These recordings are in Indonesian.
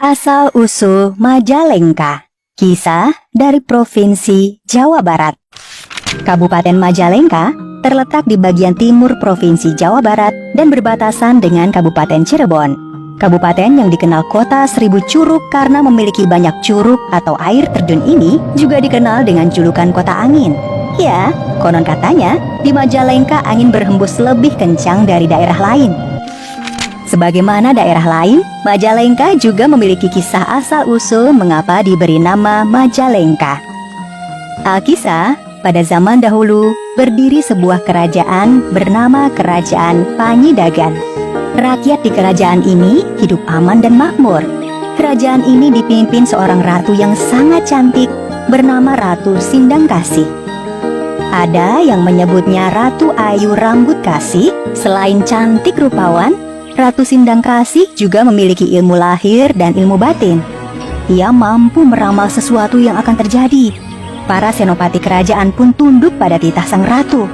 Asal-usul Majalengka. Kisah dari Provinsi Jawa Barat. Kabupaten Majalengka terletak di bagian timur Provinsi Jawa Barat dan berbatasan dengan Kabupaten Cirebon. Kabupaten yang dikenal kota seribu curug karena memiliki banyak curug atau air terjun ini juga dikenal dengan julukan kota angin. Ya, konon katanya di Majalengka angin berhembus lebih kencang dari daerah lain. Sebagaimana daerah lain, Majalengka juga memiliki kisah asal-usul mengapa diberi nama Majalengka. Alkisah, pada zaman dahulu berdiri sebuah kerajaan bernama Kerajaan Panyidagan. Rakyat di kerajaan ini hidup aman dan makmur. Kerajaan ini dipimpin seorang ratu yang sangat cantik bernama Ratu Sindangkasih. Ada yang menyebutnya Ratu Ayu Rambut Kasih. Selain cantik rupawan, Ratu Sindangkasih juga memiliki ilmu lahir dan ilmu batin. Ia mampu meramal sesuatu yang akan terjadi. Para senopati kerajaan pun tunduk pada titah sang ratu.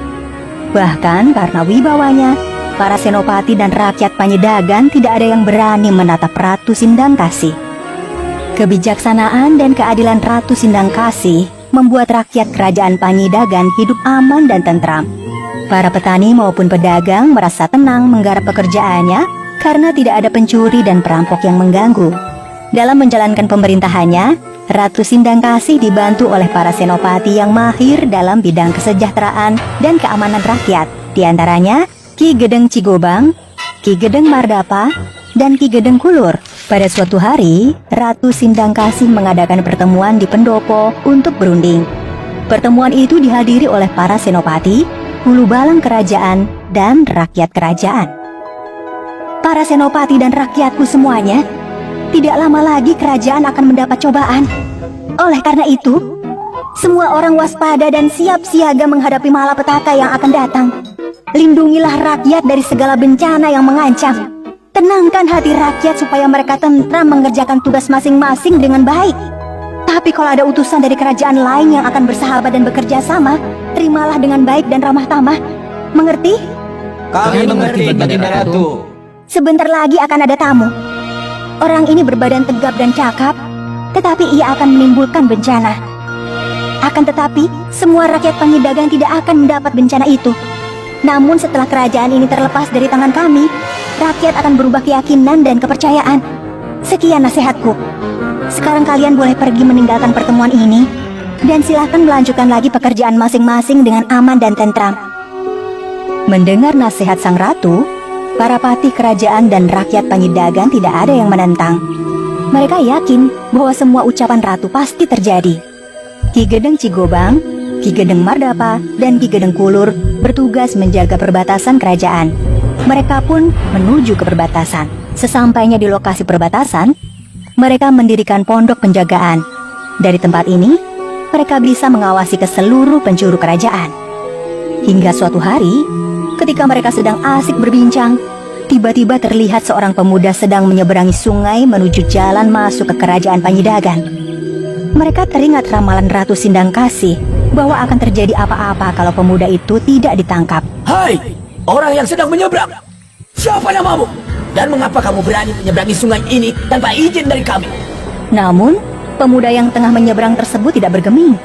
Bahkan karena wibawanya, para senopati dan rakyat Panyidagan tidak ada yang berani menatap Ratu Sindangkasih. Kebijaksanaan dan keadilan Ratu Sindangkasih membuat rakyat kerajaan Panyidagan hidup aman dan tentram. Para petani maupun pedagang merasa tenang menggarap pekerjaannya karena tidak ada pencuri dan perampok yang mengganggu. Dalam menjalankan pemerintahannya, Ratu Sindangkasih dibantu oleh para senopati yang mahir dalam bidang kesejahteraan dan keamanan rakyat. Di antaranya Ki Gedeng Cigobang, Ki Gedeng Mardapa, dan Ki Gedeng Kulur. Pada suatu hari, Ratu Sindangkasih mengadakan pertemuan di pendopo untuk berunding. Pertemuan itu dihadiri oleh para senopati, hulu balang kerajaan, dan rakyat kerajaan. Para senopati dan rakyatku semuanya, tidak lama lagi kerajaan akan mendapat cobaan. Oleh karena itu, semua orang waspada dan siap siaga menghadapi malapetaka yang akan datang. Lindungilah rakyat dari segala bencana yang mengancam. Tenangkan hati rakyat supaya mereka tentram mengerjakan tugas masing-masing dengan baik. Tapi kalau ada utusan dari kerajaan lain yang akan bersahabat dan bekerja sama, terimalah dengan baik dan ramah tamah. Mengerti? Kami mengerti, Baginda Ratu. Sebentar lagi akan ada tamu. Orang ini berbadan tegap dan cakap, tetapi ia akan menimbulkan bencana. Akan tetapi, semua rakyat Panyidagan tidak akan mendapat bencana itu. Namun setelah kerajaan ini terlepas dari tangan kami, rakyat akan berubah keyakinan dan kepercayaan. Sekian nasihatku. Sekarang kalian boleh pergi meninggalkan pertemuan ini dan silakan melanjutkan lagi pekerjaan masing-masing dengan aman dan tentram. Mendengar nasihat sang ratu, para patih kerajaan dan rakyat Panyidagan tidak ada yang menentang. Mereka yakin bahwa semua ucapan ratu pasti terjadi. Ki Gedeng Cigobang, Ki Gedeng Mardapa, dan Ki Gedeng Kulur bertugas menjaga perbatasan kerajaan. Mereka pun menuju ke perbatasan. Sesampainya di lokasi perbatasan, mereka mendirikan pondok penjagaan. Dari tempat ini, mereka bisa mengawasi ke seluruh penjuru kerajaan. Hingga suatu hari, ketika mereka sedang asik berbincang, tiba-tiba terlihat seorang pemuda sedang menyeberangi sungai menuju jalan masuk ke kerajaan Panyidagan. Mereka teringat ramalan Ratu Sindangkasih bahwa akan terjadi apa-apa kalau pemuda itu tidak ditangkap. Hai, orang yang sedang menyeberang. Siapa namamu? Dan mengapa kamu berani menyeberangi sungai ini tanpa izin dari kami? Namun, pemuda yang tengah menyeberang tersebut tidak bergeming.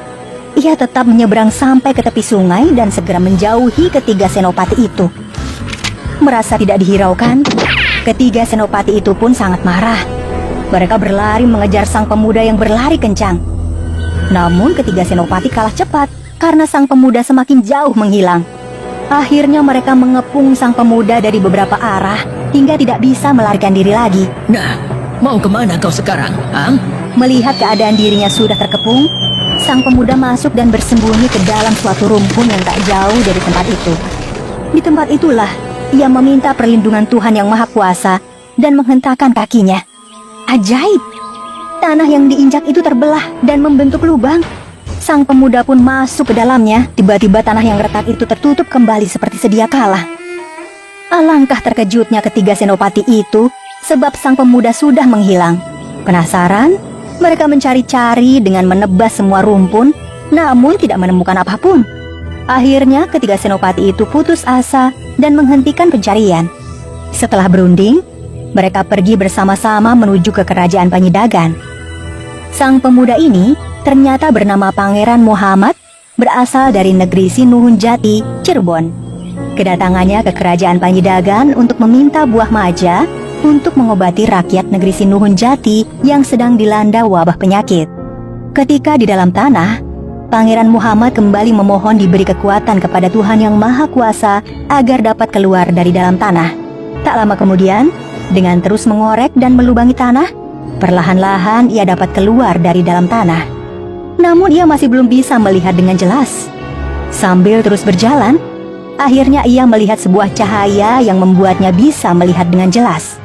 Ia tetap menyeberang sampai ke tepi sungai dan segera menjauhi ketiga senopati itu. Merasa tidak dihiraukan, ketiga senopati itu pun sangat marah. Mereka berlari mengejar sang pemuda yang berlari kencang. Namun ketiga senopati kalah cepat karena sang pemuda semakin jauh menghilang. Akhirnya mereka mengepung sang pemuda dari beberapa arah hingga tidak bisa melarikan diri lagi. Nah, mau kemana kau sekarang, Ang? Melihat keadaan dirinya sudah terkepung, sang pemuda masuk dan bersembunyi ke dalam suatu rumpun yang tak jauh dari tempat itu. Di tempat itulah ia meminta perlindungan Tuhan Yang Maha Kuasa dan menghentakkan kakinya. Ajaib! Tanah yang diinjak itu terbelah dan membentuk lubang. Sang pemuda pun masuk ke dalamnya. Tiba-tiba tanah yang retak itu tertutup kembali seperti sedia kala. Alangkah terkejutnya ketiga senopati itu sebab sang pemuda sudah menghilang. Penasaran, mereka mencari-cari dengan menebas semua rumpun, namun tidak menemukan apapun. Akhirnya ketiga senopati itu putus asa dan menghentikan pencarian. Setelah berunding, Mereka pergi bersama-sama menuju ke kerajaan Panyidagan. Sang pemuda ini ternyata bernama Pangeran Muhammad, berasal dari negeri Sinuhun Jati, Cirebon. Kedatangannya ke kerajaan Panyidagan untuk meminta buah maja untuk mengobati rakyat negeri Sinuhun Jati yang sedang dilanda wabah penyakit. Ketika di dalam tanah, Pangeran Muhammad kembali memohon diberi kekuatan kepada Tuhan Yang Maha Kuasa agar dapat keluar dari dalam tanah. Tak lama kemudian, dengan terus mengorek dan melubangi tanah, perlahan-lahan ia dapat keluar dari dalam tanah. Namun ia masih belum bisa melihat dengan jelas. Sambil terus berjalan, akhirnya ia melihat sebuah cahaya yang membuatnya bisa melihat dengan jelas.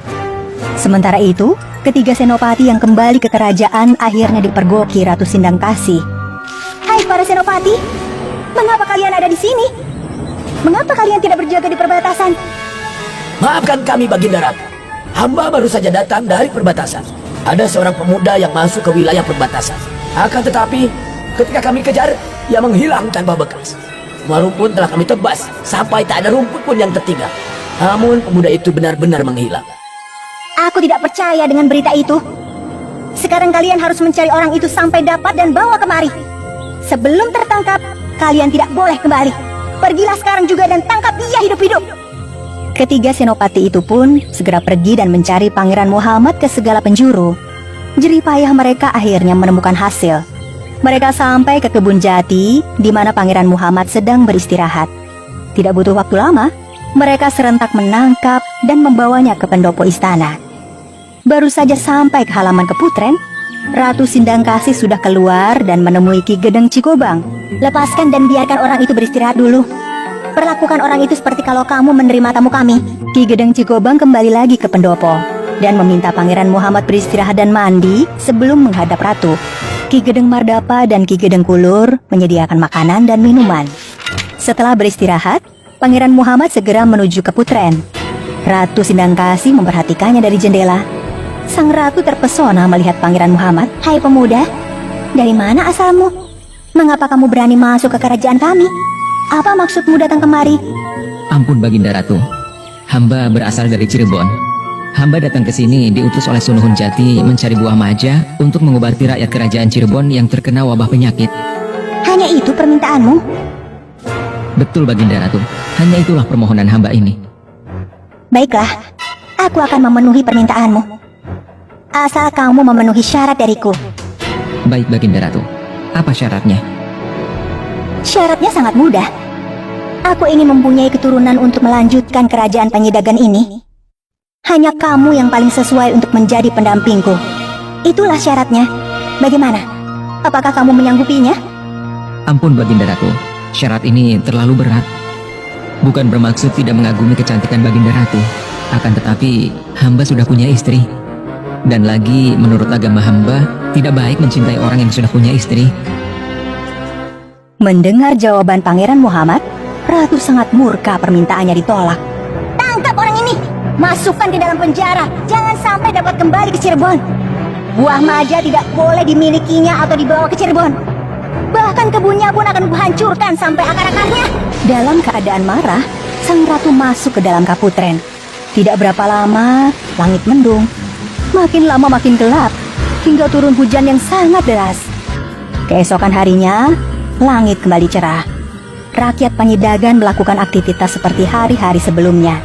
Sementara itu, ketiga senopati yang kembali ke kerajaan akhirnya dipergoki Ratu Sindangkasih. "Hai para senopati, mengapa kalian ada di sini? Mengapa kalian tidak berjaga di perbatasan?" Maafkan kami, Baginda Ratu. Hamba baru saja datang dari perbatasan. Ada seorang pemuda yang masuk ke wilayah perbatasan. Akan tetapi, ketika kami kejar, ia menghilang tanpa bekas. Semua rumput telah kami tebas, sampai tak ada rumput pun yang tertinggal. Namun pemuda itu benar-benar menghilang. Aku tidak percaya dengan berita itu. Sekarang kalian harus mencari orang itu sampai dapat dan bawa kemari. Sebelum tertangkap, kalian tidak boleh kembali. Pergilah sekarang juga dan tangkap dia hidup-hidup. Ketiga senopati itu pun segera pergi dan mencari Pangeran Muhammad ke segala penjuru. Jerih payah mereka akhirnya menemukan hasil. Mereka sampai ke kebun jati di mana Pangeran Muhammad sedang beristirahat. Tidak butuh waktu lama, mereka serentak menangkap dan membawanya ke pendopo istana. Baru saja sampai ke halaman keputren, Ratu Sindangkasih sudah keluar dan menemui Ki Gedeng Cikobang. "Lepaskan dan biarkan orang itu beristirahat dulu. Perlakukan orang itu seperti kalau kamu menerima tamu kami." Ki Gedeng Cikobang kembali lagi ke pendopo dan meminta Pangeran Muhammad beristirahat dan mandi sebelum menghadap Ratu. Ki Gedeng Mardapa dan Ki Gedeng Kulur menyediakan makanan dan minuman. Setelah beristirahat, Pangeran Muhammad segera menuju ke putren. Ratu Sindangkasih memperhatikannya dari jendela. Sang ratu terpesona melihat Pangeran Muhammad. "Hai pemuda, dari mana asalmu? Mengapa kamu berani masuk ke kerajaan kami? Apa maksudmu datang kemari?" Ampun Baginda Ratu, hamba berasal dari Cirebon. Hamba datang ke sini diutus oleh Sinuhun Jati mencari buah maja untuk mengobati rakyat kerajaan Cirebon yang terkena wabah penyakit. "Hanya itu permintaanmu?" Betul Baginda Ratu, hanya itulah permohonan hamba ini. "Baiklah, aku akan memenuhi permintaanmu. Asal kamu memenuhi syarat dariku." Baik Baginda Ratu, apa syaratnya? "Syaratnya sangat mudah. Aku ingin mempunyai keturunan untuk melanjutkan kerajaan Panyidagan ini. Hanya kamu yang paling sesuai untuk menjadi pendampingku. Itulah syaratnya. Bagaimana? Apakah kamu menyanggupinya?" Ampun Baginda Ratu, syarat ini terlalu berat. Bukan bermaksud tidak mengagumi kecantikan Baginda Ratu, akan tetapi hamba sudah punya istri. Dan lagi menurut agama hamba, tidak baik mencintai orang yang sudah punya istri. Mendengar jawaban Pangeran Muhammad, Ratu sangat murka permintaannya ditolak. "Tangkap orang ini, masukkan ke dalam penjara, jangan sampai dapat kembali ke Cirebon. Buah maja tidak boleh dimilikinya atau dibawa ke Cirebon. Bahkan kebunnya pun akan kuhancurkan sampai akar-akarnya." Dalam keadaan marah, sang ratu masuk ke dalam kaputren. Tidak berapa lama, langit mendung. Makin lama makin gelap, hingga turun hujan yang sangat deras. Keesokan harinya, langit kembali cerah. Rakyat Panyidagan melakukan aktivitas seperti hari-hari sebelumnya.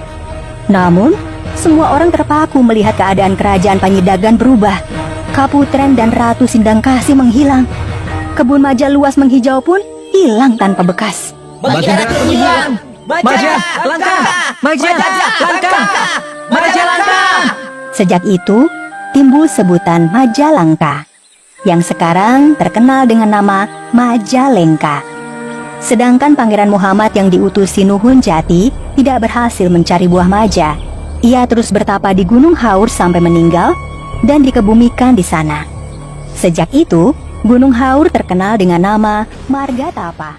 Namun, semua orang terpaku melihat keadaan kerajaan Panyidagan berubah. Kaputren dan Ratu Sindangkasih menghilang. Kebun maja luas menghijau pun hilang tanpa bekas. Baginda Ratu hilang! Maja langka! Maja langka! Maja langka! Sejak itu, timbul sebutan Majalengka, yang sekarang terkenal dengan nama Majalengka. Sedangkan Pangeran Muhammad yang diutus Sinuhun Jati tidak berhasil mencari buah maja. Ia terus bertapa di Gunung Haur sampai meninggal dan dikebumikan di sana. Sejak itu, Gunung Haur terkenal dengan nama Margatapa.